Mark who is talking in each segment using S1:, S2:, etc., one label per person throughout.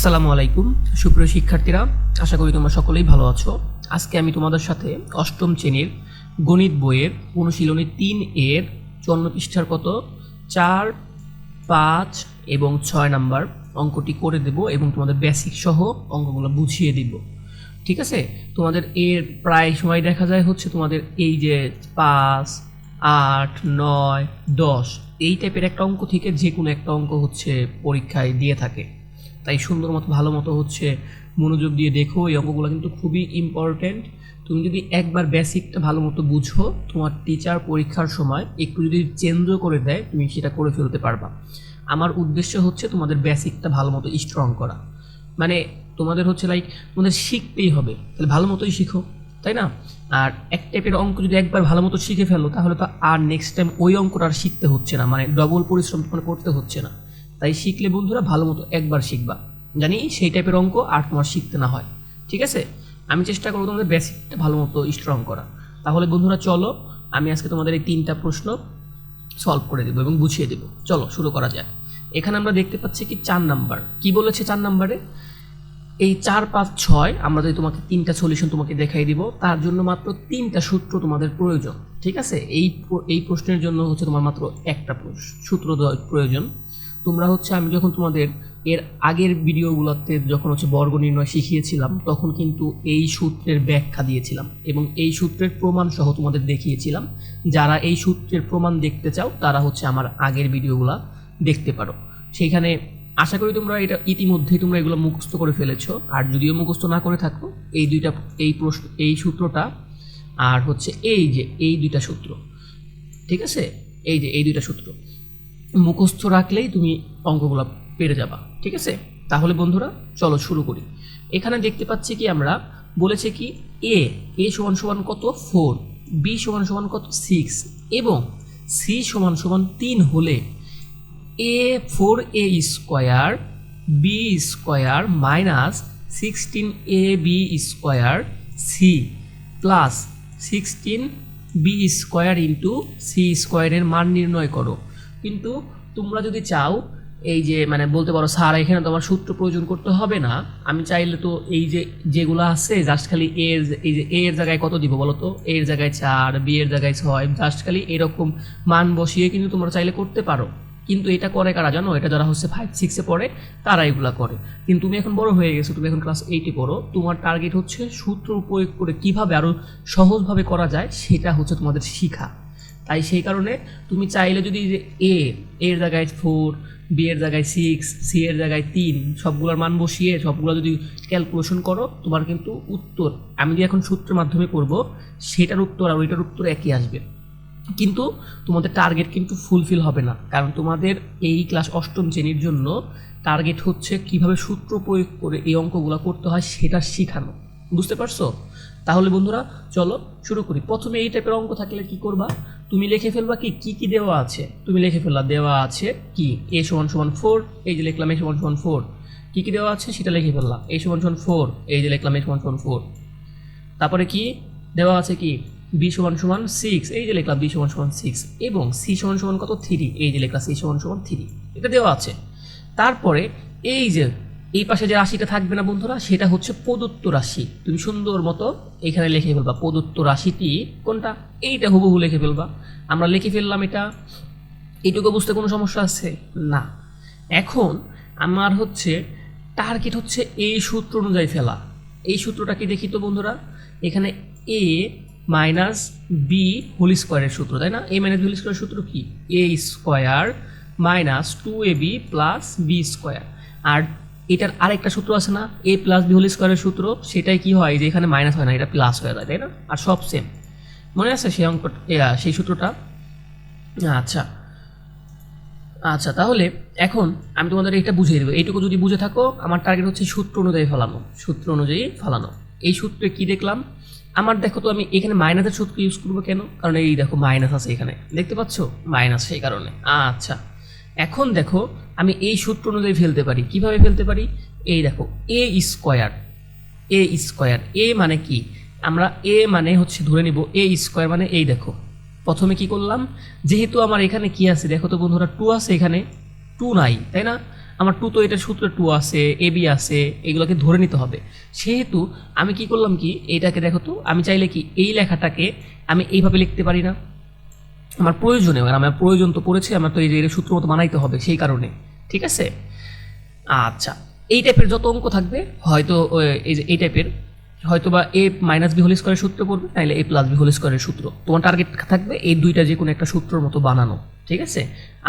S1: আসসালামু আলাইকুম সুপ্রিয় শিক্ষার্থীরা, আশা করি তোমরা সকলেই ভালো আছো। আজকে আমি তোমাদের সাথে অষ্টম শ্রেণীর গণিত বইয়ের অনুশীলনী 3 এর 54 পৃষ্ঠার কত 4, 5 এবং 6 নাম্বার অঙ্কটি করে দেব এবং তোমাদের বেসিক সহ অঙ্কগুলো বুঝিয়ে দিব। ঠিক আছে, তোমাদের এর প্রায় সময় দেখা যায় হচ্ছে তোমাদের এই যে 5, 8, 9, 10 এই টাইপের একটা অঙ্ক থেকে যে কোনো একটা অঙ্ক হচ্ছে পরীক্ষায় দিয়ে থাকে। তাই সুন্দর মতো ভালো মতো হচ্ছে মনোযোগ দিয়ে দেখো, এই অঙ্কগুলো কিন্তু খুবই ইম্পর্টেন্ট। তুমি যদি একবার বেসিকটা ভালো মতো বুঝো, তোমার টিচার পরীক্ষার সময় একটু যদি চেঞ্জও করে দেয় তুমি সেটা করে ফেলতে পারবা। আমার উদ্দেশ্য হচ্ছে তোমাদের বেসিকটা ভালো মতো স্ট্রং করা, মানে তোমাদের হচ্ছে তোমাদের শিখতেই হবে, তাহলে ভালো মতোই শিখো, তাই না? আর এক টাইপের অঙ্ক যদি একবার ভালো মতো শিখে ফেলো তাহলে তো আর নেক্সট টাইম ওই অঙ্কটা আর শিখতে হচ্ছে না, মানে ডবল পরিশ্রম করতে হচ্ছে না। তাই শিখলে বন্ধুরা ভালো মতো একবার শিখবা, জানি সেই টাইপের অঙ্ক আর তোমার শিখতে না হয়। ঠিক আছে, আমি চেষ্টা করবো তোমাদের বেসিকটা ভালো মতো স্ট্রং করা। তাহলে বন্ধুরা চলো, আমি আজকে তোমাদের এই 3টা প্রশ্ন সলভ করে দেবো এবং বুঝিয়ে দেবো। চলো শুরু করা যায়। এখানে আমরা দেখতে পাচ্ছি কি 4 নাম্বার কি বলেছে। 4 নাম্বারে এই 4, 5, 6 আমরা যদি তোমাকে 3টা সলিউশন তোমাকে দেখাই দিব, তার জন্য মাত্র 3টা সূত্র তোমাদের প্রয়োজন। ঠিক আছে, এই প্রশ্নের জন্য হচ্ছে তোমার মাত্র একটা সূত্র প্রয়োজন। তোমরা হচ্ছে আমি যখন তোমাদের এর আগের ভিডিওগুলোতে যখন হচ্ছে বর্গ নির্ণয় শিখিয়েছিলাম তখন কিন্তু এই সূত্রের ব্যাখ্যা দিয়েছিলাম এবং এই সূত্রের প্রমাণ সহ তোমাদের দেখিয়েছিলাম। যারা এই সূত্রের প্রমাণ দেখতে চাও তারা হচ্ছে আমার আগের ভিডিওগুলো দেখতে পারো। সেইখানে আশা করি তোমরা এটা ইতিমধ্যেই তোমরা এগুলো মুখস্থ করে ফেলেছো, আর যদিও মুখস্থ না করে থাকো এই সূত্রটা আর হচ্ছে এই দুইটা সূত্র, ঠিক আছে, এই দুইটা সূত্র মুখস্থ রাখলেই তুমি অঙ্কগুলো পেরে যাবা। ঠিক আছে, তাহলে বন্ধুরা চলো শুরু করি। এখানে দেখতে পাচ্ছি কি আমরা বলেছে কি এ সমান সমান কত 4, বি সমান সমান কত 6 এবং সি সমান সমান 3 হলে a4a square B square minus 16ab square C plus 16b square into C স্কোয়ারের মান নির্ণয় করো। কিন্তু তোমরা যদি চাও এই যে মানে বলতে পারো স্যার এখানে তো আমার সূত্র প্রয়োজন করতে হবে না, আমি চাইলে তো এই যে যেগুলো আছে জাস্ট খালি এই যে এর জায়গায় কত দিব বলো তো, এর জায়গায় 4, বি এর জায়গায় 6, জাস্ট খালি এরকম মান বসিয়ে কিন্তু তোমরা চাইলে করতে পারো। কিন্তু এটা করে কারা জানো? এটা যারা হচ্ছে 5, 6-এ পড়ে তারা এগুলো করে। কিন্তু তুমি এখন বড় হয়ে গেছো, তুমি এখন ক্লাস 8-এ পড়ো, তোমার টার্গেট হচ্ছে সূত্র প্রয়োগ করে কিভাবে আরও সহজভাবে করা যায় সেটা হচ্ছে তোমাদের শিখা। তাই সেই কারণে তুমি চাইলে যদি যে এর জায়গায় 4, বি এর জায়গায় 6, সি এর জায়গায় 3 সবগুলোর মান বসিয়ে সবগুলো যদি ক্যালকুলেশন করো, তোমার কিন্তু উত্তর আমি যে এখন সূত্রের মাধ্যমে করব সেটার উত্তর আর ওইটার উত্তর একই আসবে। কিন্তু তোমাদের টার্গেট কিন্তু ফুলফিল হবে না, কারণ তোমাদের এই ক্লাস 8ম শ্রেণীর জন্য টার্গেট হচ্ছে কিভাবে সূত্র প্রয়োগ করে এই অঙ্কগুলো করতে হয় সেটা শেখানো। বুঝতে পারছো? তাহলে বন্ধুরা চলো শুরু করি। প্রথমে এই টাইপের অঙ্ক থাকলে কি করবা, তুমি লিখে ফেলবা কি দেওয়া আছে, তুমি লিখে ফেললা দেওয়া আছে কি a সমান সমান 4, এই যে লিখলাম a সমান সমান 4, কি দেওয়া আছে সেটা লিখে ফেললাম a সমান সমান 4, এই যে লিখলাম a সমান সমান 4। তারপরে কি দেওয়া আছে কি বি সমান সমান 6, এই যে লিখলাম বি সমান সমান 6 এবং সি সমান সমান কত 3, এই যে লিখলাম সি সমান সমান 3, এটা দেওয়া আছে। তারপরে এই যে এই পাশে যে রাশিটা থাকবে না বন্ধুরা, সেটা হচ্ছে প্রদত্ত রাশি। তুমি সুন্দর মতো এখানে লিখে ফেলবা প্রদত্ত রাশিটি কোনটা, এইটা হুবহু লিখে ফেলবা। আমরা লিখে ফেললাম এটা, এইটুকু বুঝতে কোনো সমস্যা আছে না। এখন আমার হচ্ছে টার্গেট হচ্ছে এই সূত্র অনুযায়ী ফেলা। এই সূত্রটা কি দেখি তো বন্ধুরা, এখানে a মাইনাস বি হোল স্কোয়ারের সূত্র, তাই না? a মাইনাস বি হোল স্কোয়ারের সূত্র কি a square minus 2ab plus B square. আর এটার আরেকটা সূত্র আছে না a প্লাস বি হোল স্কোয়ারের সূত্র, সেটাই কি হয় যে এখানে মাইনাস হয় না, এটা প্লাস হয়ে যায়, তাই না? আর সব সেম, মনে আছে সেই অঙ্ক সেই সূত্রটা? আচ্ছা তাহলে এখন আমি তোমাদের এটা বুঝিয়ে দেবো। এইটুকু যদি বুঝে থাকো, আমার টার্গেট হচ্ছে সূত্র অনুযায়ী ফেলানো। এই সূত্রে কি দেখলাম আমার, দেখো তো আমি এখানে মাইনাসের সূত্র ইউজ করবো কেন, কারণ এই দেখো মাইনাস আছে এখানে, দেখতে পাচ্ছ মাইনাস, সেই কারণে। আচ্ছা এখন দেখো আমি এই সূত্র অনুযায়ী ফেলতে পারি। কিভাবে ফেলতে পারি? এই দেখো a স্কোয়ার এ মানে কি, আমরা a মানে হচ্ছে ধরে নিব a স্কোয়ার মানে এই দেখো প্রথমে কি করলাম, যেহেতু আমার এখানে কি আছে দেখো তো বন্ধুরা 2 আছে, এখানে 2 নাই, তাই না? আমার টু তো এটার সূত্র টু আছে, এ বি আছে, এগুলোকে ধরে নিতে হবে। সেহেতু আমি কি করলাম কি, এইটাকে দেখো তো, আমি চাইলে কি এই লেখাটাকে আমি এইভাবে লিখতে পারি না? আমার প্রয়োজনে, আমার প্রয়োজন তো পড়েছে, আমার তো এই যে সূত্র মতো বানাইতে হবে, সেই কারণে। ঠিক আছে, আচ্ছা। এই টাইপের যত অঙ্ক থাকবে হয়তো এই যে এই টাইপের হয়তো বা এ মাইনাস বি হোল স্কোয়ারের সূত্র পড়বে, নাহলে এ প্লাস বি হোল স্কোয়ারের সূত্র। তোমার টার্গেট থাকবে এই দুইটা যে কোনো একটা সূত্রের মতো বানানো। ঠিক আছে,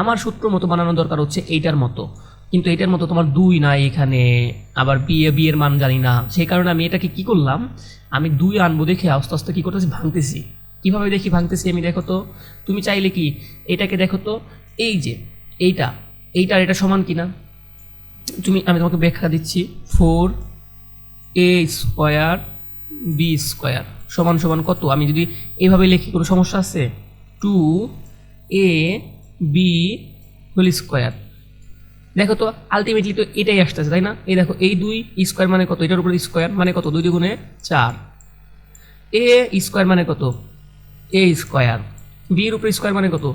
S1: আমার সূত্র মতো বানানো দরকার হচ্ছে এইটার মতো, কিন্তু এইটার মতো তোমার দুই নাই এখানে, আবার বি এর মান জানি না, সেই কারণে আমি এটাকে কি করলাম, আমি দুই আনবো দেখে আস্তে আস্তে কী করতেছি, ভাঙতেছি। কীভাবে দেখি ভাঙতেছি আমি, দেখো তো, তুমি চাইলে কি এটাকে দেখো তো, এই যে এইটার এটা সমান কিনা, আমি তোমাকে ব্যাখ্যা দিচ্ছি। 4a স্কোয়ার বি স্কোয়ার সমান সমান কত, আমি যদি এইভাবে লিখি কোনো সমস্যা আছে? 2a B whole square. দেখো তো আলটিমেটলি তো এটাই আসতেছে, তাই না? এই দেখো, এই দুই স্কোয়ার মানে কত, এটার উপরে স্কোয়ার মানে কত, 2 গুণে 4। এ স্কোয়ার মানে কত, এ স্কোয়ার। বি এর উপরে স্কোয়ার মানে কত,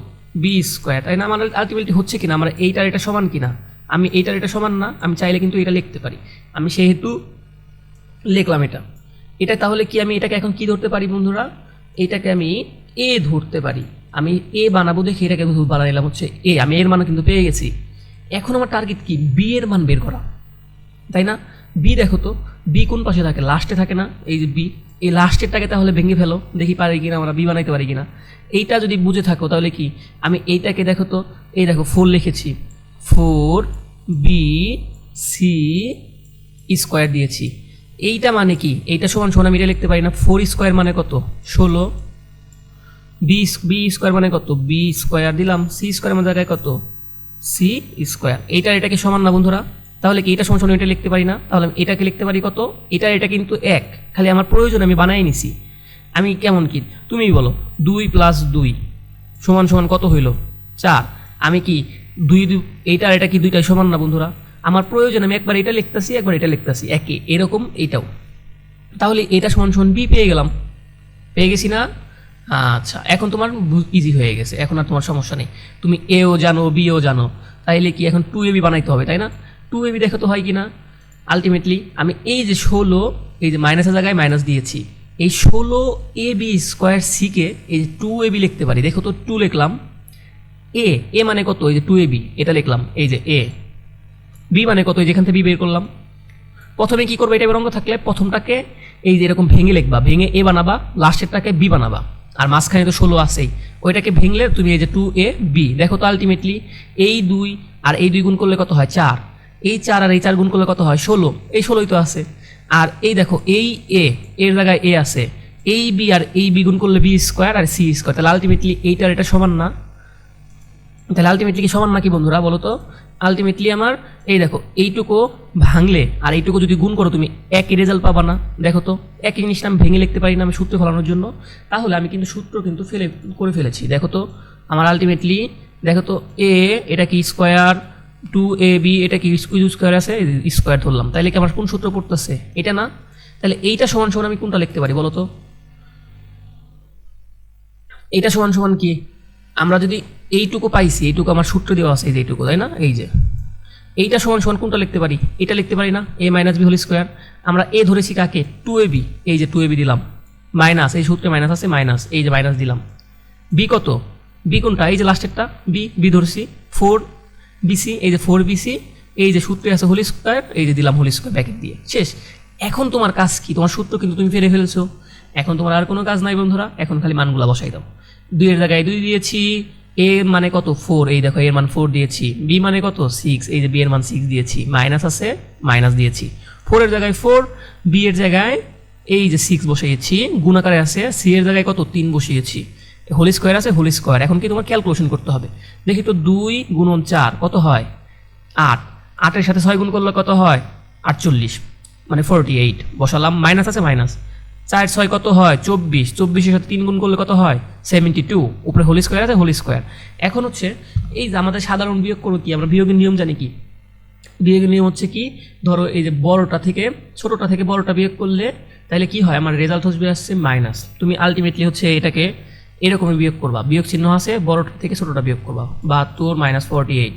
S1: বি স্কোয়ার, তাই না? আমার আলটিমেটলি হচ্ছে কিনা, আমার এইটার এটা সমান কিনা, আমি এইটার এটা সমান না, আমি চাইলে কিন্তু এটা লিখতে পারি, আমি সেহেতু লিখলাম এটা। এটা তাহলে কি, আমি এটাকে এখন কি ধরতে পারি বন্ধুরা, এটাকে আমি এ ধরতে পারি। আমি এ বানাবো দেখে এটাকে বানাইলাম হচ্ছে এ, আমি এর মান কিন্তু পেয়ে গেছি। এখন আমার টার্গেট কি, বি এর মান বের করা, তাই না? বি দেখো তো, বি কোন পাশে থাকে, লাস্টে থাকে না? এই যে বি, এই লাস্টেরটাকে তাহলে ভেঙে ফেলো, দেখি পারি কিনা আমরা বি বানাইতে পারি কিনা। এইটা যদি বুঝে থাকো তাহলে কি, আমি এইটাকে দেখো তো, এই দেখো 4 লিখেছি, 4b সি স্কোয়ার দিয়েছি। এইটা মানে কি, এইটা সমান সমান আমি এটা লিখতে পারি না, 4 স্কোয়ার মানে কত, 16। বি স্কোয়ার মানে কত, বি স্কোয়ার দিলাম, সি স্কোয়ার মানে জায়গায় কত, সি স্কোয়ার। এটাকে সমান না বন্ধুরা? তাহলে কি এটা সমান সমান এটা লিখতে পারি না? তাহলে আমি এটাকে লিখতে পারি কত, এটা কিন্তু 1, খালি আমার প্রয়োজন আমি বানাই নিছি। আমি কেমন কি, তুমি বলো, 2 + 2 সমান সমান কত হইল, 4। আমি কি এটা কি দুইটাই সমান না বন্ধুরা? আমার প্রয়োজন আমি একবার এটা লিখতেছি, একবার এটা লিখতেছি, একই এরকম এইটাও। তাহলে এটা সমান সমান বি পেয়ে গেলাম, পেয়ে গেছি না? আচ্ছা, এখন তোমার ইজি হয়ে গেছে, এখন আর তোমার সমস্যা নেই, তুমি এও জানো বিও জানো। তাইলে কি এখন 2ab বানাইতে হবে, তাই না? 2ab দেখো তো হয় কি না। আলটিমেটলি আমি এই যে 16, এই যে মাইনাসের জায়গায় মাইনাস দিয়েছি, এই 16ab স্কোয়ার সিকে এই যে 2ab লিখতে পারি। দেখো তো, 2 লিখলাম, এ মানে কত, এই যে 2ab এটা লিখলাম, এই যে এ। বি মানে কত, এই যেখান থেকে বি বের করলাম। প্রথমে কি করবে, এটা অঙ্ক থাকলে প্রথমটাকে এই যে এরকম ভেঙে লিখবা, ভেঙে এ বানাবা, লাস্টেরটাকে বি বানাবা, আর মাঝখানে তো 16 আছেই, ওইটাকে ভেঙলে তুমি এই যে 2ab। দেখো তো আলটিমেটলি এই 2 আর এই 2 গুণ করলে কত হয়, 4। এই 4 আর এই 4 গুণ করলে কত হয়, 16। এই 16ই তো আছে। আর এই দেখো, এই এর জায়গায় এ আছে, এই বি আর এই বি গুণ করলে বি স্কোয়ার আর সি স্কোয়ার। তাহলে আলটিমেটলি এইটার এটা সমান না? তাহলে আলটিমেটলি কি সমান নাকি বন্ধুরা, বলো তো? আলটিমেটলি আমার এই দেখো, এইটুকু ভাঙলে আর এইটুকু যদি গুণ করো তুমি একই রেজাল্ট পাবা না? দেখো তো, একই জিনিসটা আমি ভেঙে লিখতে পারি না আমি সূত্র ফলানোর জন্য? তাহলে আমি কিন্তু সূত্র কিন্তু করে ফেলেছি। দেখো তো আমার আলটিমেটলি, দেখো তো, এটা কি স্কোয়ার, 2ab এটা কি স্কোয়ার আছে, স্কোয়ার ধরলাম, তাইলে কি আমার কোন সূত্র পড়তেছে, এটা না? তাহলে এইটা সমান সমান আমি কোনটা লিখতে পারি বলো তো? এইটা সমান সমান কি, আমরা যদি এইটুকু পাইছি, এইটুকু আমার সূত্র দেওয়া আছে, এই যে এইটুকু, তাই না? এই যে এইটা সমান সমান কোনটা লিখতে পারি, এটা লিখতে পারি না, a minus B whole square. আমরা এ ধরেছি কাকে, 2ab, এই যে 2ab দিলাম, মাইনাস এই সূত্রে মাইনাস আছে, মাইনাস এই যে মাইনাস দিলাম। বি কত, বি কোনটা, এই যে লাস্টেরটা বি ধরছি, 4bc, এই যে 4bc, এই যে সূত্রে আছে হোল স্কোয়ার, এই যে দিলাম হোল স্কোয়ার ব্র্যাকেট দিয়ে, শেষ। এখন তোমার কাজ কি, তোমার সূত্র কিন্তু তুমি ফেলে ফেলেছো, এখন তোমার আর কোনো কাজ নাই বন্ধুরা, এখন খালি মানগুলা বসাই দাও। 2 এর জায়গায় 2 দিয়েছি, এ মানে কত 4, এই দেখো এর মান 4 দিয়েছি, বি মানে কত 6, এই যে বি এর মান 6 দিয়েছি, মাইনাস আছে মাইনাস দিয়েছি, 4 এর জায়গায় 4, বি এর জায়গায় এই যে 6 বসিয়েছি, গুণাকারে আছে, সি এর জায়গায় কত 3 বসিয়েছি, হোল স্কোয়ার আছে হোল স্কোয়ার। এখন কি তোমার ক্যালকুলেশন করতে হবে, দেখি তো 2 গুণন 4 কত হয়, 8, 8 এর সাথে 6 গুণ করলে কত হয়, 48 মানে 48 বসালাম, মাইনাস আছে মাইনাস, 4 6 কত হয় 24, 24-এর সাথে 3 গুণ করলে কত হয় 72, উপরে হোল স্কোয়ার আছে হোল স্কোয়ার। এখন হচ্ছে এই যে আমাদের সাধারণ বিয়োগ করো কি, আমরা বিয়োগের নিয়ম জানি কি, বিয়োগের নিয়ম হচ্ছে কি, ধরো এই যে বড়টা থেকে বড়টা বিয়োগ করলে তাহলে কি হয়, আমার রেজাল্ট আসবে আসছে মাইনাস। তুমি আলটিমেটলি হচ্ছে এটাকে এরকমই বিয়োগ করবা, বিয়োগ চিহ্ন আছে, বড়টা থেকে ছোটটা বিয়োগ করবা, 72 - 48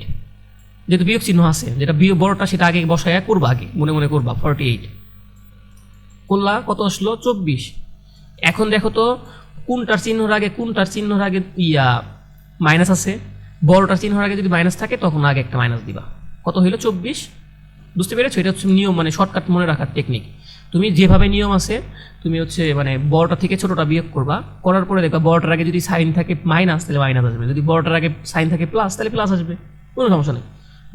S1: যেহেতু বিয়োগ চিহ্ন আছে, যেটা বিয়োগ বড়টা সেটা আগে বসায় করবা, আগে মনে মনে করবা 48 করলা, কত আসলো 24। এখন দেখো তো কোনটার চিহ্নর আগে মাইনাস আছে, বড়টার চিহ্নর আগে যদি মাইনাস থাকে তখন আগে একটা মাইনাস দিবা, কত হইলো 24। বুঝতে পেরেছো? এটা হচ্ছে নিয়ম, মানে শর্টকাট মনে রাখার টেকনিক। তুমি যেভাবে নিয়ম আছে তুমি হচ্ছে মানে বড়টা থেকে ছোটটা বিয়োগ করবা, করার পরে দেখবা বড়টার আগে যদি সাইন থাকে মাইনাস তাহলে মাইনাস আসবে, যদি বড়টার আগে সাইন থাকে প্লাস তাহলে প্লাস আসবে, কোনো সমস্যা নেই।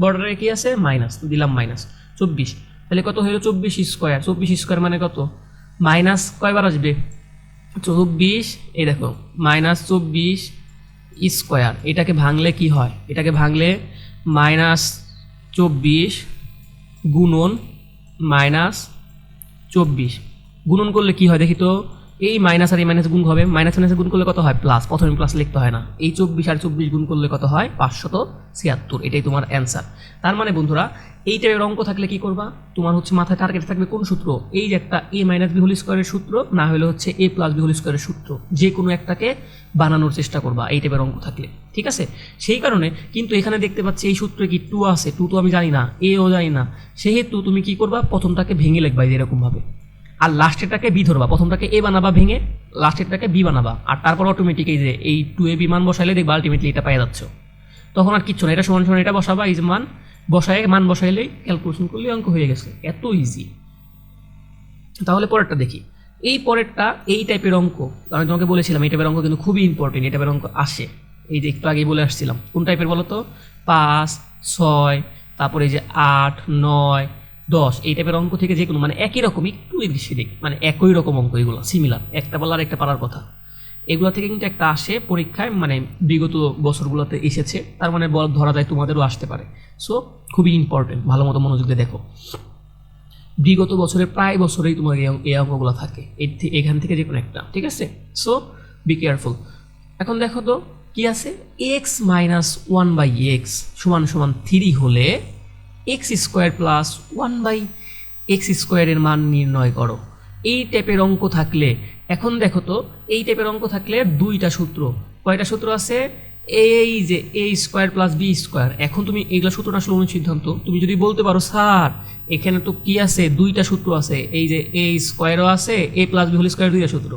S1: বড়টার আগে কি আছে মাইনাস, দিলাম মাইনাস 24, তাহলে কত হলো 24 স্কোয়ার। 24 স্কোয়ার মানে কত, মাইনাস কয়বার আসবে 24, এই দেখো -24 স্কোয়ার। এটাকে ভাঙলে কি হয়, এটাকে ভাঙলে -24 গুণন -24 গুণন করলে কি হয় দেখি তো, এই মাইনাস আর এই মাইনাস গুণ হবে, মাইনাস মাইনাস গুণ করলে কত হয় প্লাস, প্রথমে প্লাস লিখতে হয় না, এই 24 আর 24 গুণ করলে কত হয় 576, এটাই তোমার অ্যান্সার। তার মানে বন্ধুরা এই টাইপের অঙ্ক থাকলে কি করবা, তোমার হচ্ছে মাথায় টার্গেট থাকবে কোন সূত্র, এই যে একটা a মাইনাস বি হোল স্কোয়ারের সূত্র, না হলে হচ্ছে a প্লাস বি হোল স্কোয়ারের সূত্র, যে কোনো একটাকে বানানোর চেষ্টা করবা এই টাইপের অঙ্ক থাকলে, ঠিক আছে? সেই কারণে কিন্তু এখানে দেখতে পাচ্ছি এই সূত্রে কি 2 আছে, 2 তো আমি জানি না, এও জানি না, সেহেতু তুমি কি করবা প্রথমটাকে ভেঙে লিখবা এরকমভাবে, আর লাস্টেরটাকে বি ধরবা, প্রথমটাকে এ বানাবা ভেঙে, লাস্টেরটাকে বি বানাবা, আর তারপর অটোমেটিক এই যে এই 2ab মান বসাইলে দেখবা আলটিমেটলি এটা পেয়ে যাচ্ছ, তখন আর কিচ্ছু না, এটা সমান সমান এটা বসাবা, এই যে মান বসাইলেই ক্যালকুলেশন করলে অঙ্ক হয়ে গেছে, এত ইজি। তাহলে পরেরটা দেখি, এই পরেরটা এই টাইপের অঙ্ক, আমি তোমাকে বলেছিলাম এই টাইপের অঙ্ক কিন্তু খুবই ইম্পর্টেন্ট, এই টাইপের অঙ্ক আসে, এই যে একটু আগেই বলে আসছিলাম, কোন টাইপের বলো তো, 5, 6, তারপরে এই যে 8, 9, 10, এই টাইপের অঙ্ক থেকে যে কোনো মানে একই রকম একটু এদিক সেদিক মানে একই রকম অঙ্ক, এগুলো সিমিলার, একটা বলার একটা পারার কথা, এগুলো থেকে কিন্তু একটা আসে পরীক্ষায়, মানে বিগত বছরগুলোতে এসেছে, তার মানে ধরা যায় তোমাদেরও আসতে পারে। সো খুবই ইম্পর্টেন্ট, ভালো মতো মনোযোগ দিয়ে দেখো, বিগত বছরের প্রায় বছরেই তোমার এই অঙ্কগুলো থাকে, এখান থেকে যে কোনো একটা, ঠিক আছে? So be careful. এখন দেখো তো কি আছে, এক্স মাইনাস 1/x সমান সমান 3 হলে এক্স স্কোয়ার প্লাস 1/x স্কোয়ারের মান নির্ণয় করো। এই টাইপের অঙ্ক থাকলে, এখন দেখো তো এই টাইপের অঙ্ক থাকলে দুইটা সূত্র, কয়টা সূত্র আছে, এই যে এ স্কোয়ার প্লাস বি স্কোয়ার। এখন তুমি এইগুলো সূত্রটা আসলে অনুসিদ্ধান্ত, তুমি যদি বলতে পারো স্যার এখানে তো কি আছে, দুইটা সূত্র আছে, এই যে এ স্কোয়ারও আছে, এ প্লাস বি হোল স্কোয়ার দুইটা সূত্র,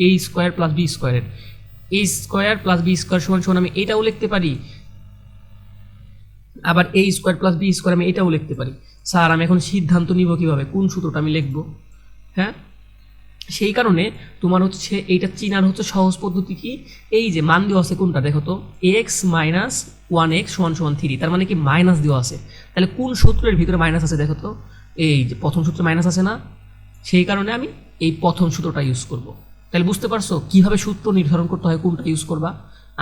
S1: এ স্কোয়ার প্লাস বি স্কোয়ারের, এ স্কোয়ার প্লাস বি স্কোয়ার সমান সমান আমি এটাও লিখতে পারি, আবার এ স্কোয়ার প্লাস বি স্কোয়ার আমি এটাও লিখতে পারি। স্যার আমি এখন সিদ্ধান্ত নিব কিভাবে, কোন সূত্রটা আমি লিখবো? হ্যাঁ, সেই কারণে তোমার হচ্ছে এইটা চিনার হচ্ছে সহজ পদ্ধতি কি, এই যে মান দেওয়া আছে কোনটা দেখো তো, এক্স মাইনাস 1x সমান সমান 3, তার মানে কি মাইনাস দেওয়া আছে, তাহলে কোন সূত্রের ভিতরে মাইনাস আছে দেখো তো, এই যে প্রথম সূত্রে মাইনাস আছে না, সেই কারণে আমি এই প্রথম সূত্রটা ইউজ করব। তাহলে বুঝতে পারছো কিভাবে সূত্র নির্ধারণ করতে হয়, কোনটা ইউজ করবা।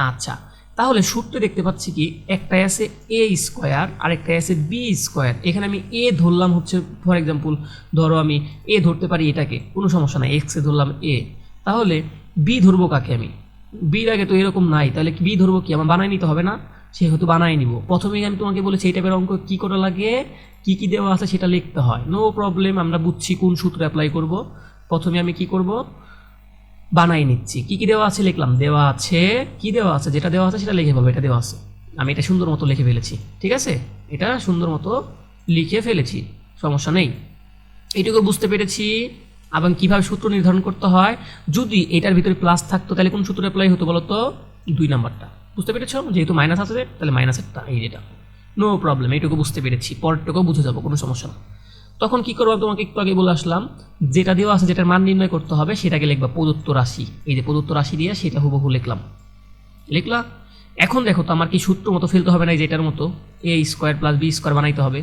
S1: আচ্ছা, তাহলে সূত্রে দেখতে পাচ্ছি কি, একটাই আছে এ স্কোয়ার আর একটাই আছে বি স্কোয়ার, এখানে আমি এ ধরলাম হচ্ছে ফর এক্সাম্পল, ধরো আমি এ ধরতে পারি এটাকে, কোনো সমস্যা নাই, এক্সে ধরলাম এ, তাহলে বি ধরবো কাকে, আমি বির আগে তো এরকম নাই, তাহলে বি ধরবো কি, আমার বানাই নিতে হবে না, সেহেতু বানাই নিব। প্রথমেই আমি তোমাকে বলেছি এই টাইপের অঙ্ক কী করা লাগে, কি কি দেওয়া আছে সেটা লিখতে হয়, নো প্রবলেম, আমরা বুঝছি কোন সূত্র অ্যাপ্লাই করব। প্রথমে আমি কি করব, বানাই নিচ্ছি, কি কি দেওয়া আছে লিখলাম, দেওয়া আছে কি দেওয়া আছে, যেটা দেওয়া আছে সেটা লিখে ফেলবো, এটা দেওয়া আছে, আমি এটা সুন্দর মতো লিখে ফেলেছি, ঠিক আছে, এটা সুন্দর মতো লিখে ফেলেছি, সমস্যা নেই, এইটুকু বুঝতে পেরেছি। এবং কীভাবে সূত্র নির্ধারণ করতে হয়, যদি এটার ভিতরে প্লাস থাকতো তাহলে কোন সূত্র অ্যাপ্লাই হতো বলো তো, 2 নাম্বারটা, বুঝতে পেরেছো, যেহেতু মাইনাস আছে তাহলে মাইনাসেরটা, এই যেটা, নো প্রবলেম, এইটুকু বুঝতে পেরেছি, পরেরটুকু বুঝে যাবো, কোনো সমস্যা না। তখন কি করবো, তোমাকে একটু আগে বলে আসলাম, যেটা দেওয়া আছে যেটার মান নির্ণয় করতে হবে সেটাকে লিখবা প্রদত্ত রাশি, এই যে প্রদত্ত রাশি দিয়ে সেটা হুবহু লিখলা। এখন দেখো তো আমার কি সূত্র মতো ফেলতে হবে না, যেটার মতো এ স্কোয়ার প্লাস বি স্কোয়ার বানাইতে হবে।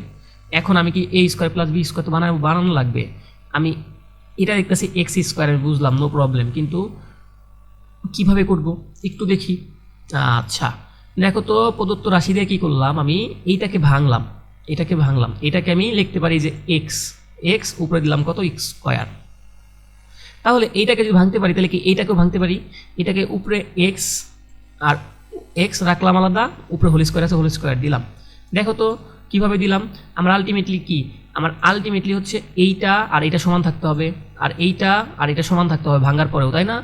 S1: এখন আমি কি এ স্কোয়ার প্লাস বি স্কোয়ার তো বানানো লাগবে, আমি এটা দেখতেছি এক্স স্কোয়ার, আমি বুঝলাম নো প্রবলেম, কিন্তু কিভাবে করব একটু দেখি। আচ্ছা দেখো তো, প্রদত্ত রাশি দিয়ে কী করলাম, আমি এটাকে ভাঙলাম, এটাকে আমি লিখতে পারি যে এক্স উপরে দিলাম কত এক্স স্কোয়ার, তাহলে এইটাকে যদি ভাঙতে পারি তাহলে কি এইটাকেও ভাঙতে পারি, এটাকে উপরে এক্স আর এক্স রাখলাম আলাদা, উপরে হোল স্কোয়ার আছে হোল স্কোয়ার দিলাম। দেখো তো কিভাবে দিলাম, আমার আলটিমেটলি হচ্ছে এইটা আর এইটা সমান থাকতে হবে, আর এইটা আর এটা সমান থাকতে হবে ভাঙার পরেও, তাই না,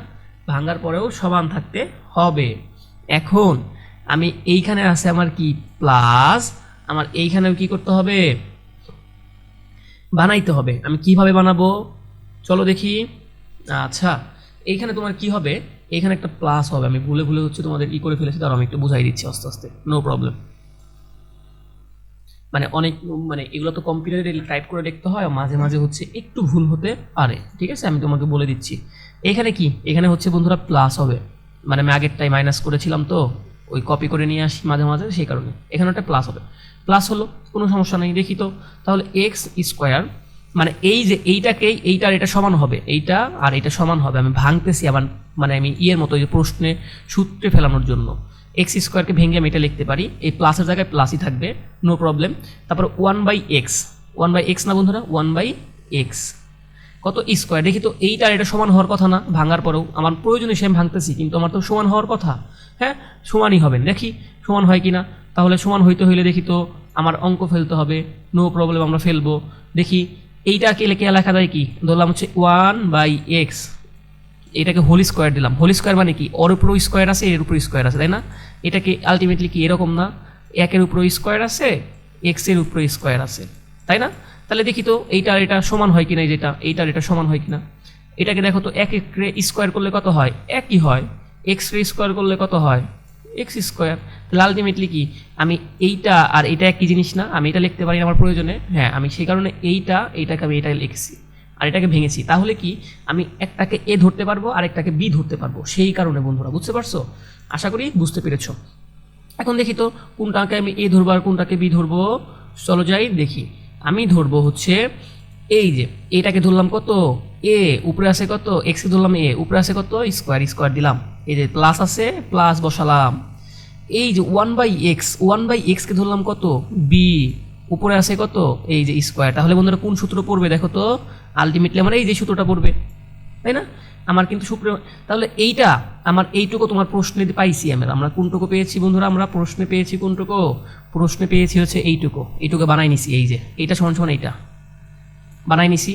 S1: ভাঙার পরেও সমান থাকতে হবে। এখন আমি এইখানে আছে আমার কি প্লাস, আমার এইখানেও কি করতে হবে, বানাইতে হবে। আমি কিভাবে বানাবো চলো দেখি। আচ্ছা, এইখানে তোমার কি হবে, এইখানে একটা প্লাস হবে। আমি ভুলে ভুলে হচ্ছে তোমাদের ই করে ফেলেছি, তার আমি একটু বুঝাই দিচ্ছি আস্তে আস্তে, নো প্রবলেম। মানে অনেক মানে এগুলো তো কম্পিউটারে টাইপ করে লিখতে হয়, মাঝে মাঝে হচ্ছে একটু ভুল হতে পারে, ঠিক আছে? আমি তোমাকে বলে দিচ্ছি। এখানে কি, এখানে হচ্ছে বন্ধুরা প্লাস হবে, মানে আমি আগেরটাই মাইনাস করেছিলাম তো ওই কপি করে নিয়ে আসি মাঝে মাঝে, সেই কারণে এখানে একটা প্লাস হবে। প্লাস হলো, কোনো সমস্যা নেই। দেখি তো তাহলে এক্স স্কোয়ার, মানে এই যে এইটাকেই এইটার এটা সমান হবে, এইটা আর এটা সমান হবে। আমি ভাঙতেছি আবার, মানে আমি ইয়ের মতো যে প্রশ্নে সূত্রে ফেলানোর জন্য এক্স স্কোয়ারকে ভেঙে আমি এটা লিখতে পারি, এই প্লাসের জায়গায় প্লাসই থাকবে, নো প্রবলেম। তারপর 1/x, 1/x না বন্ধুরা, 1/x কত স্কোয়ার। দেখি তো এইটা আর এটা সমান হওয়ার কথা না, ভাঙার পরেও আমার প্রয়োজনে সেম ভাঙতেছি, কিন্তু আমার তো সমান হওয়ার কথা। হ্যাঁ, সমানই হবে, দেখি সমান হয় কি না। তাহলে সমান হইতে হইলে দেখি তো আমার অঙ্ক ফেলতে হবে, নো প্রবলেম, আমরা ফেলবো। দেখি এইটাকে লেখা যায় কি, ধরলাম হচ্ছে 1/x, এটাকে হোল স্কোয়ার দিলাম। হোল স্কোয়ার মানে কি, ওর উপরও স্কোয়ার আছে, এর উপর স্কোয়ার আছে, তাই না? এটাকে আলটিমেটলি কি এরকম না, একের উপরও স্কোয়ার আছে, এক্সের উপরও স্কোয়ার আছে, তাই না? তাহলে দেখি তো এইটা আর এটা সমান হয় কিনা, যেটা এইটার এটা সমান হয় কিনা। এটাকে দেখো তো, এক রে স্কোয়ার করলে কত হয়, একই হয়। এক্স রে স্কোয়ার করলে কত হয়, এক্স স্কোয়ার। তাহলে আলটিমেটলি কি, আমি এইটা আর এটা একই জিনিস না, আমি এটা লিখতে পারি আমার প্রয়োজনে। হ্যাঁ, আমি সেই কারণে এইটাকে আমি এটা লিখছি আর এটাকে ভেঙেছি। তাহলে কি আমি একটাকে এ ধরতে পারবো আর একটাকে বি ধরতে পারবো, সেই কারণে বন্ধুরা, বুঝতে পারছো? আশা করি বুঝতে পেরেছো। এখন দেখি তো কোনটাকে আমি এ ধরবো আর কোনটাকে বি ধরবো, চলো যাই দেখি। আমি ধরবো হচ্ছে এই যে এটাকে ধরলাম কত, এ, উপরে আছে কত এক্স, ধরলাম এ, উপরে আছে কত স্কোয়ার, স্কোয়ার দিলাম, এই যে প্লাস আছে প্লাস বসালাম। এই যে 1/x, 1/x-কে ধরলাম কত বি, উপরে আছে কত এই যে স্কোয়ার। তাহলে বন্ধুরা কোন সূত্র পড়বে দেখো তো, আলটিমেটলি আমার এই যে সূত্রটা পড়বে, তাই না? আমার কিন্তু সূত্র, তাহলে এইটা আমার এইটুকু তোমার প্রশ্নে পাইছি। আমরা কোনটুকু পেয়েছি বন্ধুরা, আমরা প্রশ্নে পেয়েছি কোনটুকু, প্রশ্নে পেয়েছি হচ্ছে এইটুকু বানাই নিছি। এই যে এইটা সমান সমান এইটা বানাই নিছি।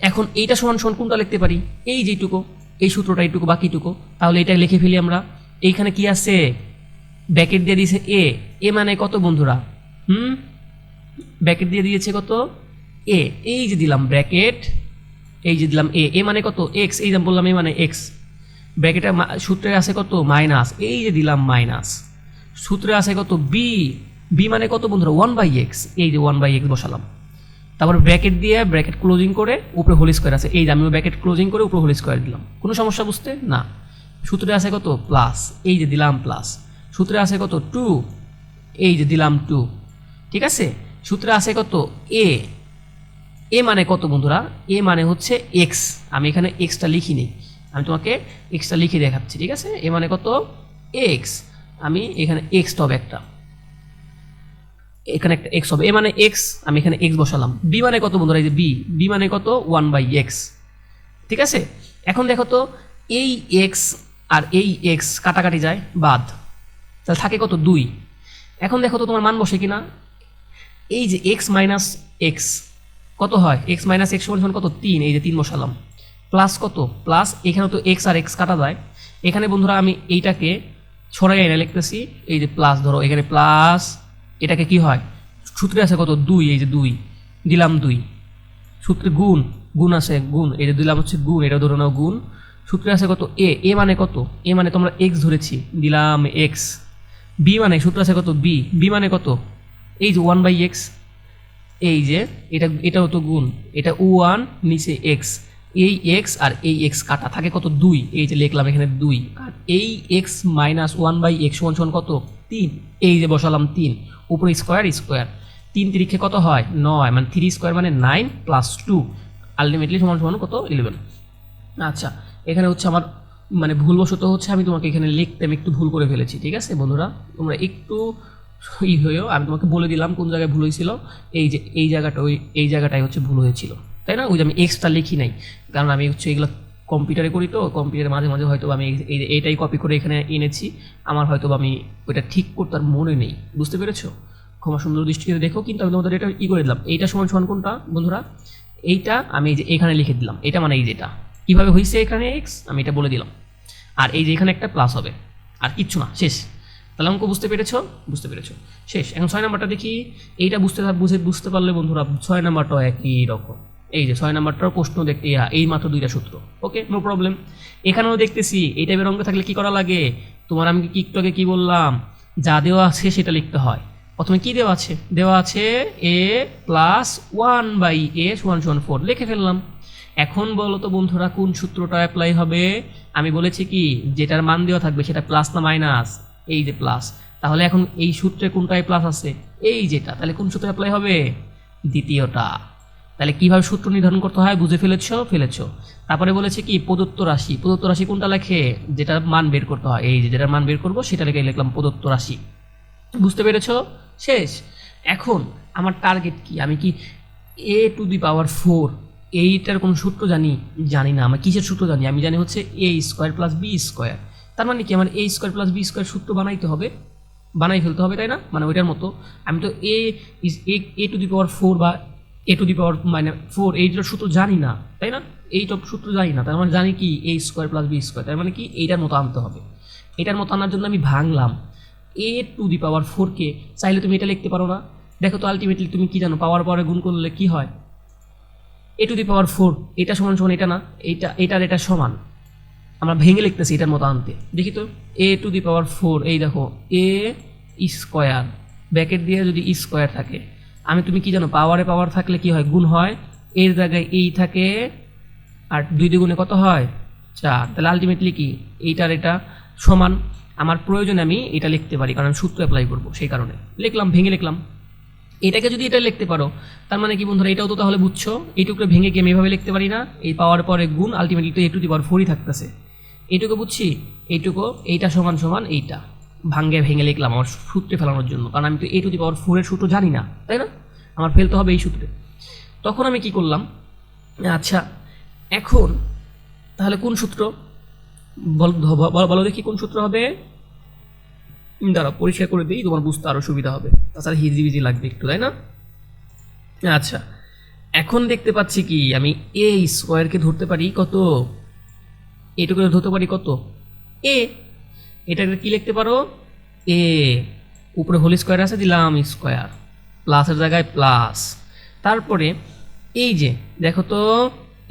S1: এখন এইটা সমান সমান কোনটা লিখতে পারি, এই যেটুকু, এই সূত্রটা এইটুকু বাকিটুকু। তাহলে এটা লিখে ফেলি আমরা। এইখানে কি আছে, ব্র্যাকেট দিয়ে দিয়েছে এ, এ মানে কত বন্ধুরা, ব্র্যাকেট দিয়ে দিয়েছে কত এ, এই যে দিলাম ব্র্যাকেট, এই যে দিলাম এ, এ মানে কত এক্স, এই যে বললাম এ মানে এক্স। ব্র্যাকেটে সূত্রে আছে কত মাইনাস, এই যে দিলাম মাইনাস। সূত্রে আছে কত বি, বি মানে কত বন্ধুরা 1/x, এই যে 1/x বসালাম। তারপর ব্র্যাকেট দিয়ে ব্র্যাকেট ক্লোজিং করে উপরে হোল স্কোয়ার আছে, এই যে আমিও ব্র্যাকেট ক্লোজিং করে উপরে হোল স্কোয়ার দিলাম। কোনো সমস্যা বুঝতে না? সূত্রে আছে কত প্লাস, এই যে দিলাম প্লাস। সূত্রে আছে কত 2, এই যে দিলাম 2, ঠিক আছে? সূত্রে আছে কত এ, এ মানে কত বন্ধুরা, এ মানে হচ্ছে এক্স। আমি এখানে এক্সটা লিখি নেই, আমি তোমাকে এক্সটা লিখে দেখাচ্ছি, ঠিক আছে? এ মানে কত এক্স, আমি এখানে এক্স হবে একটা, এখানে একটা এক্স হবে, এ মানে এক্স, আমি এখানে এক্স বসালাম। বি মানে কত বন্ধুরা, এই যে বি, বি মানে কত 1/x, ঠিক আছে? এখন দেখো তো এই এক্স আর এই এক্স কাটাকাটি যায় বাদ, তাহলে থাকে কত 2। এখন দেখো তো তোমার মান বসে কিনা, এই যে এক্স মাইনাস এক্স কত হয়, এক্স মাইনাস এক্স সমান কত 3, এই যে 3 বসালাম। প্লাস কত প্লাস, এখানে তো এক্স আর এক্স কাটা যায়। এখানে বন্ধুরা আমি এইটাকে ছড়াই এনে লিখতেছি, এই যে প্লাস, ধরো এখানে প্লাস, এটাকে কি হয় সূত্রে আছে কত 2, এই যে 2 দিলাম 2। সূত্রে গুণ, গুণ আছে গুণ, এই যে দিলাম হচ্ছে গুণ, এটা ধরে নাও গুণ। সূত্রে আছে কত এ, এ মানে কত, এ মানে তোমরা এক্স ধরেছি, দিলাম এক্স। বি মানে সূত্রে আছে কত বি, বি মানে কত এই যে 1/x, এই যে এটাও তো গুণ, এটা 1 নিচে এক্স, এই এক্স আর এই এক্স কাটা থাকে কত 2, এই যে লিখলাম এখানে 2। আর এই এক্স মাইনাস 1/x সমান সমান কত 3, এই যে বসালাম 3, উপরে স্কোয়ার স্কোয়ার, 3 তিরিখে কত হয় 9, মানে 3 স্কোয়ার মানে 9 প্লাস 2, আলটিমেটলি সমান সমান কত 11। আচ্ছা, এখানে হচ্ছে আমার মানে ভুলবশত হচ্ছে আমি তোমাকে এখানে লিখতে আমি একটু ভুল করে ফেলেছি, ঠিক আছে বন্ধুরা? তোমরা একটু হয়েও আমি তোমাকে বলে দিলাম কোন জায়গায় ভুল হয়েছিল। এই যে এই জায়গাটা, এই জায়গাটাই হচ্ছে ভুল হয়েছিল, তাই না? ওই যে আমি এক্সট্রা লিখি নাই, কারণ আমি হচ্ছে এগুলো কম্পিউটারে করি, তো কম্পিউটারে মাঝে মাঝে হয়তো আমি এইটাই কপি করে এখানে এনেছি, আমার হয়তো আমি ওইটা ঠিক করতে আর মনে নেই, বুঝতে পেরেছো? ক্ষমা সুন্দর দৃষ্টিতে দেখো। কিন্তু আমি তোমাদের এটা করে দিলাম, এইটা সমান সমান কোনটা বন্ধুরা, এইটা আমি এই যে এখানে লিখে দিলাম, এটা মানে এই যেটা কীভাবে হয়েছে এখানে এক্স আমি এটা বলে দিলাম। আর এই যে এখানে একটা প্লাস হবে, আর কিচ্ছু না, শেষ। তাহলে অঙ্ক বুঝতে পেরেছো? বুঝতে পেরেছো, শেষ। এখন 6 নাম্বারটা দেখি। এইটা বুঝতে পারলে বন্ধুরা 6 নাম্বারটাও একই রকম। এই যে 6 নাম্বারটার প্রশ্ন দেখতে এই মাত্র 2টা সূত্র। ওকে, নো প্রবলেম। এখানেও দেখতেছি এই টাইপের অঙ্ক থাকলে কি করা লাগে, তোমার আমি একটু আগে কি বললাম, যা দেওয়া আছে সেটা লিখতে হয়। প্রথমে কি দেওয়া আছে? দেওয়া আছে a প্লাস 1/a = 4, লিখে ফেললাম। এখন বলো তো বন্ধুরা কোন সূত্রটা অ্যাপ্লাই হবে? আমি বলেছি কি যেটার মান দেওয়া থাকবে সেটা প্লাস না মাইনাস? এই যে প্লাস। তাহলে এখন এই সূত্রে কোনটায় প্লাস আছে? এই যেটা। তাহলে কোন সূত্র অ্যাপ্লাই হবে? দ্বিতীয়টা। তাহলে কিভাবে সূত্র নির্ধারণ করতে হয় বুঝে ফেলেছো। তারপরে বলেছে কি প্রদত্ত রাশি কোনটা লেখে? যেটা মান বের করতে হয়, এই যে যেটার মান বের করবো সেটা লিখে লিখলাম প্রদত্ত রাশি। বুঝতে পেরেছো? শেষ। এখন আমার টার্গেট কি? আমি কি a⁴ এইটার কোন সূত্র জানি না। আমার কিসের সূত্র জানি? আমি জানি হচ্ছে a² + b²। তার মানে কি আমার a² + b² সূত্র বানাই ফেলতে হবে, তাই না? মানে ওইটার মতো আমি তো a⁴ বা a⁻⁻4 এইটার সূত্র জানি না, তাই না? এইটা সূত্র জানি না, তার মানে জানি কি a² + b²। তার মানে কি এইটার মতো আনতে হবে। এটার মতো আনার জন্য আমি ভাঙলাম। a⁴ কে চাইলে তুমি এটা লিখতে পারো না? দেখো তো আলটিমেটলি তুমি কি জানো, পাওয়ার পরে গুণ করলে কি হয়? a⁴ এটা সমান এটা না, এটার এটা সমান। আমরা ভেঙে লিখতেছি এটার মতো আনতে। দেখি তো a⁴, এই দেখো a² ব্র্যাকেট দিয়ে যদি স্কোয়ার থাকে, তুমি কি জানো পাওয়ার থাকলে কি হয়? গুণ হয়। এর জায়গায় এই থাকে আর 2 দ্বিগুণে কত হয়? 4। তাহলে আলটিমেটলি কি এইটার এটা সমান। আমার প্রয়োজনে আমি এটা লিখতে পারি, কারণ সূত্র অ্যাপ্লাই করবো, সেই কারণে লিখলাম, ভেঙে লিখলাম। এটাকে যদি এটা লিখতে পারো তার মানে কি বন্ধুরা এটাও তো তাহলে বুঝছো। এইটুকু ভেঙে কি আমি এভাবে লিখতে পারি না? এই পাওয়ার পরে গুণ, আলটিমেটলি তো a⁴ থাকতেছে। এইটুকু বুঝছি, এইটা সমান এইটা ভেঙে লিখলাম আমার সূত্রে ফেলানোর জন্য, কারণ আমি তো a⁴ এর সূত্র জানি না, তাই না? আমার ফেলতে হবে এই সূত্রে। তখন আমি কি করলাম, আচ্ছা এখন তাহলে কোন সূত্র বলো দেখি, কোন সূত্র হবে? দাঁড়া পরিষ্কার করে দিই, তোমার বুঝতে আরও সুবিধা হবে, তাছাড়া হিজিবিজি লাগবে একটু, তাই না? আচ্ছা এখন দেখতে পাচ্ছি কি আমি a² ধরতে পারি কত? এটুকু ধরতে পারি কত? a। এটাকে কি লিখতে পারো? a উপরে হোল স্কোয়ার আছে, দিলাম স্কোয়ার, প্লাসের জায়গায় প্লাস। তারপরে এই যে দেখো তো,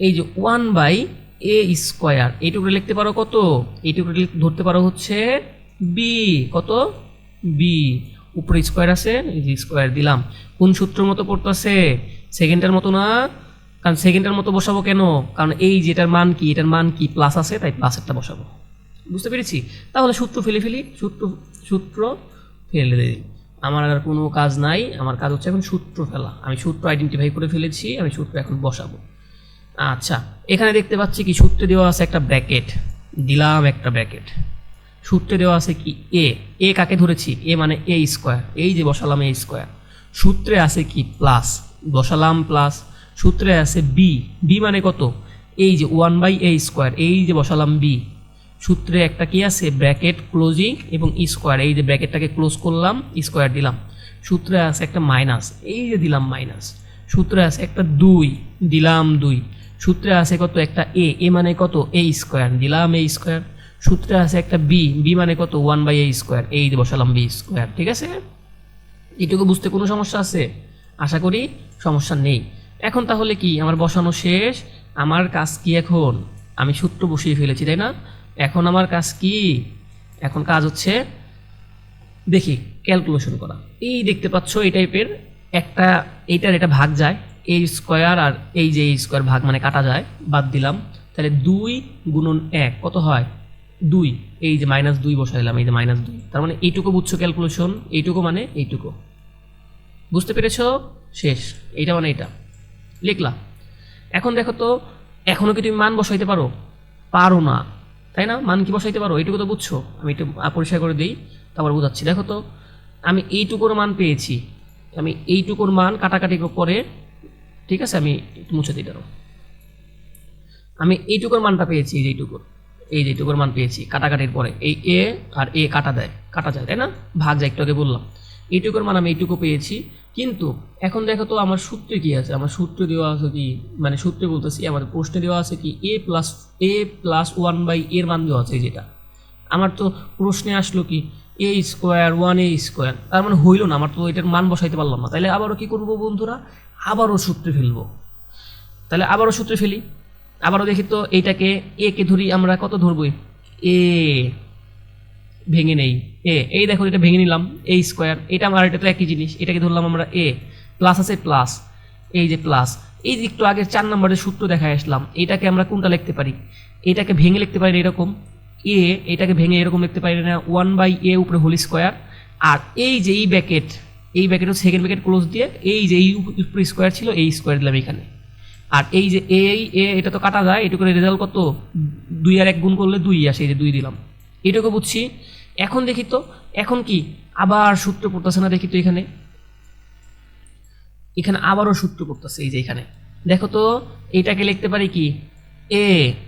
S1: এই যে 1/a², এইটুকু লিখতে পারো কত? এইটুকু ধরতে পারো হচ্ছে b। কত? b। উপরে স্কোয়ার আছে, এই যে স্কোয়ার দিলাম। কোন সূত্রের মতো পড়তেছে? সেকেন্ডের মতো না, কারণ সেকেন্ডের মতো বসাবো কেন? কারণ এই যে এটার মান কি প্লাস আছে, তাই প্লাসেরটা বসাবো। বুঝতে পেরেছি? তাহলে সূত্র ফেলে দিই। আমার আর কোনো কাজ নাই, আমার কাজ হচ্ছে এখন সূত্র ফেলা। আমি সূত্র আইডেন্টিফাই করে ফেলেছি, আমি সূত্র এখন বসাবো। আচ্ছা এখানে দেখতে পাচ্ছি কি সূত্রে দেওয়া আছে একটা ব্র্যাকেট, দিলাম একটা ব্র্যাকেট। সূত্রে দেওয়া আছে কি এ কাকে ধরেছি? এ মানে a², এই যে বসালাম a²। সূত্রে আছে কি প্লাস, বসালাম প্লাস। সূত্রে আছে বি মানে কত? এই যে 1/a², এই যে বসালাম বি। সূত্রে একটা কি আছে? ব্র্যাকেট ক্লোজিং এবং স্কোয়ার, এই যে ব্র্যাকেটটাকে ক্লোজ করলাম, স্কোয়ার দিলাম। সূত্রে আছে একটা মাইনাস, এই যে দিলাম মাইনাস। সূত্রে আছে একটা 2, দিলাম 2। সূত্রে আছে কত? একটা এ মানে কত? a², দিলাম a²। সূত্রে আছে একটা বি মানে কত? 1/a², এই যে বসালাম b²। ঠিক আছে? এটুকু বুঝতে কোনো সমস্যা আছে? আশা করি সমস্যা নেই। এখন তাহলে কি আমার বসানো শেষ। আমার কাজ কি এখন? আমি সূত্র বসিয়ে ফেলেছি, তাই না? এখন আমার কাজ কি? এখন কাজ হচ্ছে দেখি ক্যালকুলেশন করা। এই দেখতে পাচ্ছ এই টাইপের একটা, এইটার এটা ভাগ যায়, a² আর এই যে a² ভাগ মানে কাটা যায়, বাদ দিলাম। তাহলে 2 গুণন 1 কত হয়? 2। এই যে -2 বসাইলাম, এই যে -2। তার মানে এইটুকু বুঝছো ক্যালকুলেশন? এইটুকু মানে এইটুকু। বুঝতে পেরেছো? শেষ। এইটা মানে এটা লিখলাম। এখন দেখো তো, এখনও কি তুমি মান বসাইতে পারো না, তাই না? মান কি বসাইতে পারো? এইটুকু তো বুঝছো। আমি একটু পরিষ্কার করে দিই, তারপর বোঝাচ্ছি। দেখো তো আমি এইটুকুর মান পেয়েছি, আমি এইটুকুর মান কাটাকাটি পরে, ঠিক আছে আমি একটু মুছে দিই। আমি এইটুকুর মানটা পেয়েছি, এই যেটুকুর মান পেয়েছি কাটাকাটির পরে। এই এ আর এ কাটা যায়, তাই না? ভাগ যায়, একটু আগে বললাম। এইটুকুর মান আমি এইটুকু পেয়েছি। কিন্তু এখন দেখো তো আমার সূত্রে কি আছে? আমার সূত্রে দেওয়া আছে কি, মানে সূত্রে বলতেছি আমাদের প্রশ্নে দেওয়া আছে কি a+1/a এর মান দেওয়া আছে, যেটা আমার তো প্রশ্নে আসলো কি এ স্কোয়ার 1a স্কোয়ার, তার মানে হইল না, আমার তো এটার মান বসাইতে পারলাম না। তাহলে আবারও কি করবো বন্ধুরা, আবারও সূত্রে ফেলবো। তাহলে আবারও সূত্রে ফেলি, আবারও দেখি তো এইটাকে এ কে ধরি, আমরা কত ধরবো, এ ভেঙে নেই এই দেখো এটা ভেঙে নিলাম এ স্কোয়ার, এটা আমার এটা তো একই জিনিস, এটাকে ধরলাম আমরা এ, প্লাস আছে প্লাস, এই যে প্লাস, এই যে একটু আগের 4 নম্বরের সূত্র দেখায় আসলাম, এটাকে আমরা কোনটা লিখতে পারি, এটাকে ভেঙে লিখতে পারি এরকম এটাকে ভেঙে এরকম লিখতে পারি না 1/a উপরে হোল স্কোয়ার, আর এই যে এই ব্যাকেট সেকেন্ড ব্যাকেট ক্লোজ দিয়ে এই যে এই উপরে স্কোয়ার ছিল এই স্কোয়ার দিলাম এখানে, আর এই যে এটা তো কাটা যায়, এটুকু রেজাল্ট কত 2 আর 1 গুণ করলে 2 আসে, এই যে 2 দিলাম, এটুকু বুঝছি। এখন দেখি তো, এখন কি আবার সূত্র পড়তেছে না, দেখি তো এখানে আবারও সূত্র পড়তেছে, এই যে এখানে দেখো তো, এইটাকে লিখতে পারি কি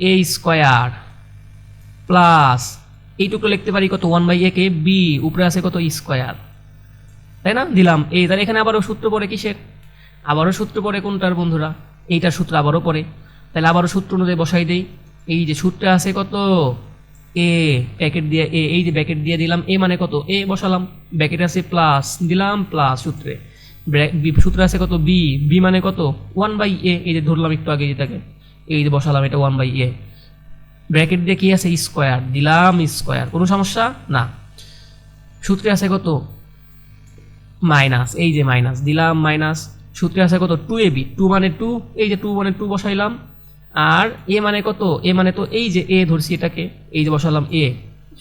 S1: এ স্কোয়ার প্লাস এইটুকু লিখতে পারি কত 1/a কে বি, উপরে আছে কত স্কোয়ার, তাই না, দিলাম এই, তাহলে এখানে আবারও সূত্র পড়ে কিসের, আবারও সূত্র পড়ে কোনটার বন্ধুরা, এইটার সূত্র আবারও পড়ে। তাহলে আবারও সূত্র অনুযায়ী বসাই দেই, এই যে সূত্রে আছে কত এ ব্যাকেট দিয়ে এই যে ব্যাকেট দিয়ে দিলাম, এ মানে কত এ বসালাম, ব্যাকেট আছে প্লাস দিলাম প্লাস, সূত্রে আছে কত বি মানে কত 1/a, এই যে ধরলাম একটু আগে যেটাকে, এই যে বসালাম এটা 1/a, ব্র্যাকেট দিয়ে কি আছে স্কোয়ার দিলাম স্কোয়ার, কোনো সমস্যা না। সূত্রে আছে কত মাইনাস, এই যে মাইনাস দিলাম মাইনাস, সূত্রে আছে কত 2ab, 2 মানে 2, এই যে 2 মানে 2 বসাইলাম, আর এ মানে কত এ মানে তো এই যে এ ধরছি এটাকে, এই যে বসালাম এ,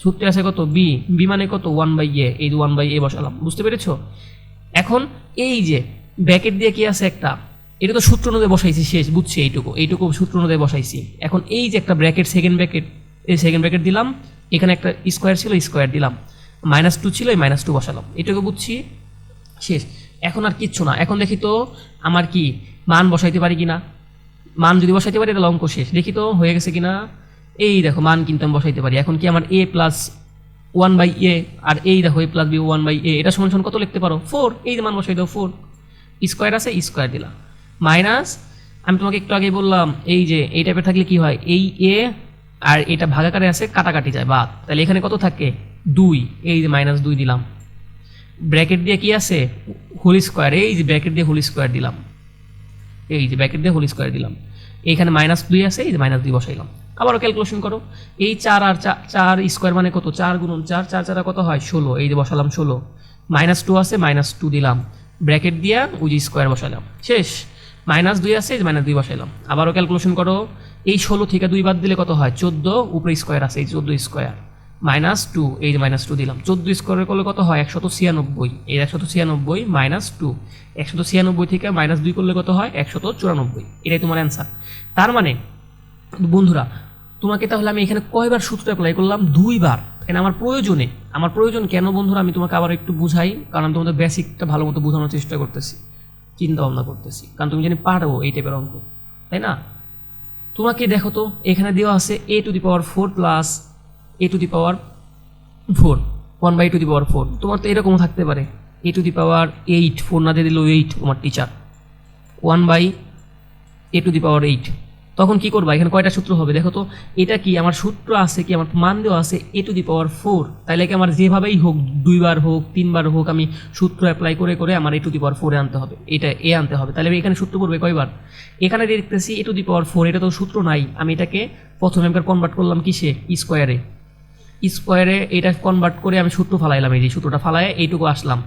S1: সূত্রে আছে কত বি মানে কত 1/a, এই যে 1/a বসালাম, বুঝতে পেরেছো। এখন এই যে ব্র্যাকেট দিয়ে কি আছে একটা, এটা তো সূত্র অনুযায়ী বসাইছি শেষ, বুঝছি, এইটুকু সূত্র অনুযায়ী বসাইছি। এখন এই যে একটা ব্র্যাকেট সেকেন্ড ব্র্যাকেট, এই সেকেন্ড ব্র্যাকেট দিলাম, এখানে একটা স্কোয়ার ছিল স্কোয়ার দিলাম, -2 ছিল এই -2 বসালাম, এটুকু বুঝছি শেষ। এখন আর কিচ্ছু না, এখন দেখি তো আমার কি মান বসাইতে পারি কিনা, মান যদি বসাইতে পারি তাহলে অঙ্ক শেষ, দেখি তো হয়ে গেছে কিনা, এই দেখো মান কিন্তু আমি বসাইতে পারি। এখন কি আমার a প্লাস 1/a আর এই দেখো a প্লাস b 1/a, এটা সমান সমান কত লিখতে পারো 4, এই যে মান বসাই দাও 4, স্কোয়ার আছে স্কোয়ার দিলাম, মাইনাস আমি তোমাকে একটু আগে বললাম এই যে এই টাইপের থাকলে কি হয়, এই a আর এটা ভাগাকারে আছে কাটাকাটি যায় বাদ, তাহলে এখানে কত থাকে 2, এই যে -2 দিলাম, ব্র্যাকেট দিয়ে কি আছে হোল স্কোয়ার, এই যে ব্র্যাকেট দিয়ে হোল স্কোয়ার দিলাম, এই যে ব্র্যাকেট দিয়ে হোল স্কোয়ার দিলাম, এইখানে -2 আছে, এই যে -2 বসাইলাম। আবারও ক্যালকুলেশন করো, এই 4 আর 4 স্কোয়ার মানে কত 4 গুণন 4, 4 4 কত হয় 16, এই যে বসালাম 16, -2 আছে -2 দিলাম, ব্র্যাকেট দিয়া ওই যে স্কোয়ার বসালাম, শেষ। -2 আছে, এই যে -2 বসাইলাম। আবারও ক্যালকুলেশন করো, এই 16 থেকে 2 বাদ দিলে কত হয় 14, উপরে স্কোয়ার আছে এই 14 স্কোয়ার, -2, এই যে -2 দিলাম, 14 স্কোয়ার করলে কত হয় 196, এই 196 -2, 196 থেকে -2 করলে কত হয় 194, এটাই তোমার অ্যান্সার। তার মানে বন্ধুরা তোমাকে তাহলে আমি এখানে কয়বার সূত্র অ্যাপ্লাই করলাম, 2 বার, কেন আমার প্রয়োজন কেন বন্ধুরা, আমি তোমাকে আবার একটু বুঝাই, কারণ আমি তোমাদের বেসিকটা ভালো মতো বোঝানোর চেষ্টা করতেছি, চিন্তা ভাবনা করতেছি, কারণ তুমি জানি পারবো এই টাইপের অঙ্ক, তাই না। তোমাকে দেখো তো এখানে দেওয়া আছে a⁴ প্লাস a⁴ 4, 1/a⁴, তোমার তো এরকম থাকতে পারে a⁴, 4 না দিয়ে দিল 8 তোমার টিচার, 1/a⁴, তখন কি করবা, এখানে কয়টা সূত্র হবে দেখো তো, এটা কি আমার সূত্র আছে কি, আমার মান দেওয়া আছে a⁴, তাইলে কি আমার যেভাবেই হোক 2 বার হোক 3 বার হোক আমি সূত্র অ্যাপ্লাই করে করে আমার a⁴ আনতে হবে, এটা এ আনতে হবে, তাহলে এখানে সূত্র পড়বে কয়বার, এখানে দেখতেছি a⁴, এটা তো সূত্র নাই, আমি এটাকে প্রথমে একবার কনভার্ট করলাম কিসে স্কোয়ারে, এটা কনভার্ট করে আমি সূত্র ফালাইলাম, এই যে সূত্রটা ফালায় এইটুকু আসলাম,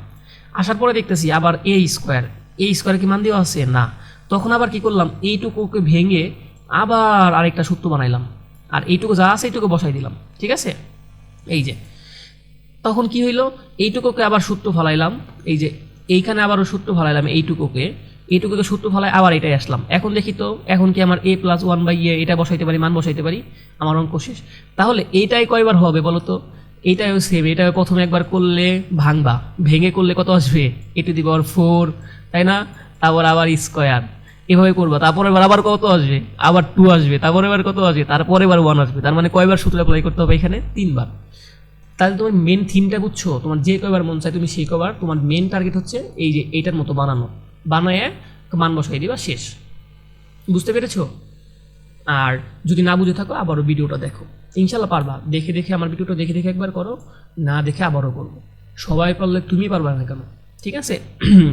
S1: আসার পরে দেখতেছি আবার a স্কোয়ার কি মান দেওয়া আছে না, তখন আবার কি করলাম এইটুকুকে ভেঙে আবার আরেকটা সূত্র বানাইলাম, আর এইটুকু যা আছে এইটুকু বসাই দিলাম, ঠিক আছে। এই যে তখন কি হইলো, এইটুকুকে আবার সূত্র ফালাইলাম, এই যে এইখানে আবারও সূত্র ফালাইলাম, এইটুকুকে সূত্র ফালাই আবার এটাই আসলাম। এখন দেখি তো এখন কি আমার a প্লাস 1/a এটা বসাইতে পারি, মান বসাইতে পারি, আমার অঙ্ক শেষ। তাহলে এইটাই কয়বার হবে বলো তো, এইটাও সেম, এটাও প্রথমে একবার করলে ভাঙবা, ভেঙে করলে কত আসবে a⁴, তাই না, তারপর আবার স্কোয়ার, এভাবে করবা, তারপরে আবার কত আসবে, আবার 2 আসবে, তারপরে এবার কত আসবে, তারপরে এবার 1 আসবে, তার মানে কয়বার সূত্র অ্যাপ্লাই করতে হবে এখানে 3 বার। তাহলে তোমার মেন থিমটা বুঝছো, তোমার যে কয়বার মন চায় তুমি সেই কয়বার, তোমার মেন টার্গেট হচ্ছে এই যে এইটার মতো বানায় মান বসাই দিবা, শেষ। বুঝতে পেরেছো? আর যদি না বুঝে থাকো আবারও ভিডিওটা দেখো। ইনশাল্লাহ পারবা। দেখে দেখে আমার ভিডিওটা দেখে দেখে একবার করো, না দেখে আবারও করবো। সবাই পারলে তুমি পারবা না কেন? ঠিক আছে।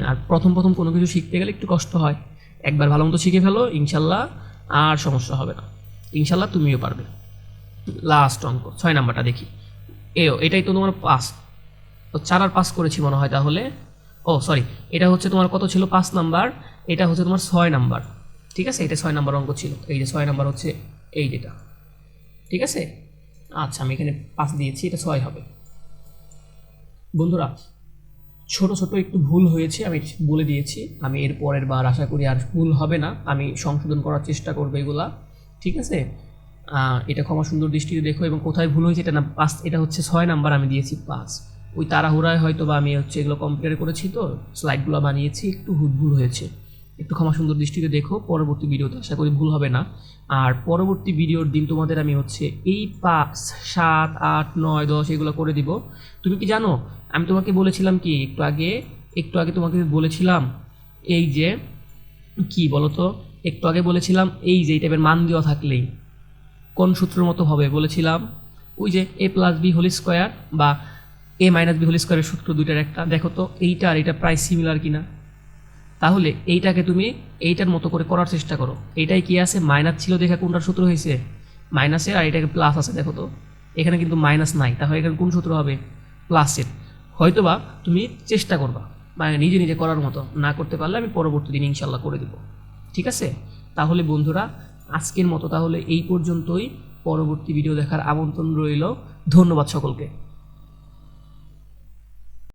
S1: আর প্রথম প্রথম কোনো কিছু শিখতে গেলে একটু কষ্ট হয়, একবার ভালো মতো শিখে ফেলো, ইনশাল্লাহ আর সমস্যা হবে না। ইনশাল্লাহ তুমিও পারবে। লাস্ট অঙ্ক 6 নাম্বারটা দেখি। এটাই তো তোমার 5, তো 4 আর 5 করেছি মনে হয় তাহলে। ও সরি, এটা হচ্ছে তোমার কত ছিল, 5 নাম্বার, এটা হচ্ছে তোমার 6 নাম্বার। ঠিক আছে, এটা 6 নাম্বার অঙ্ক ছিল। এই যে 6 নাম্বার হচ্ছে এই যেটা, ঠিক আছে। আচ্ছা, আমি এখানে 5 দিয়েছি, এটা 6 হবে। বন্ধুরা, ছোট ছোট একটু ভুল হয়েছে, আমি বলে দিয়েছি। আমি এর পরের বার আশা করি আর ভুল হবে না, আমি সংশোধন করার চেষ্টা করবো এগুলা। ঠিক আছে, এটা ক্ষমা সুন্দর দৃষ্টিতে দেখো। এবং কোথায় ভুল হয়েছে এটা না 5, এটা হচ্ছে 6 নাম্বার, আমি দিয়েছি 5। ওই তাড়াহুড়ায় হয়তো বা আমি হচ্ছে এগুলো কম্পিউটারে করেছি, তো স্লাইডগুলো বানিয়েছি, একটু ভুল হয়েছে। একটু ক্ষমা সুন্দর দৃষ্টিতে দেখো, পরবর্তী ভিডিওতে আশা করি ভুল হবে না। আর পরবর্তী ভিডিওর দিন তোমাদের আমি হচ্ছে এই 5, 7, 8, 9, 10 এগুলো করে দিব। তুমি কি জানো, আমি তোমাকে বলেছিলাম কি একটু আগে তোমাকে বলেছিলাম এই যে কি বলতো, একটু আগে বলেছিলাম এই যে এই টাইপের মান দেওয়া থাকলেই কোন সূত্রের মতো হবে বলেছিলাম, ওই যে a+b² বা a-b² সূত্র, দুইটার একটা। দেখো তো এইটা আর এটা প্রায় সিমিলার কিনা। তাহলে এইটাকে তুমি এইটার মতো করে করার চেষ্টা করো। এইটাই কি আছে, মাইনাস ছিল দেখা কোনটার সূত্র হয়েছে মাইনাসের, আর এটাকে প্লাস আছে দেখো তো, এখানে কিন্তু মাইনাস নাই, তাহলে এখানে কোন সূত্র হবে, প্লাসের। হয়তোবা তুমি চেষ্টা করবা মানে নিজে নিজে করার মতো, না করতে পারলে আমি পরবর্তী দিন ইনশাল্লাহ করে দেব। ঠিক আছে, তাহলে বন্ধুরা আজকের মতো তাহলে এই পর্যন্তই। পরবর্তী ভিডিও দেখার আমন্ত্রণ রইল। ধন্যবাদ সকলকে।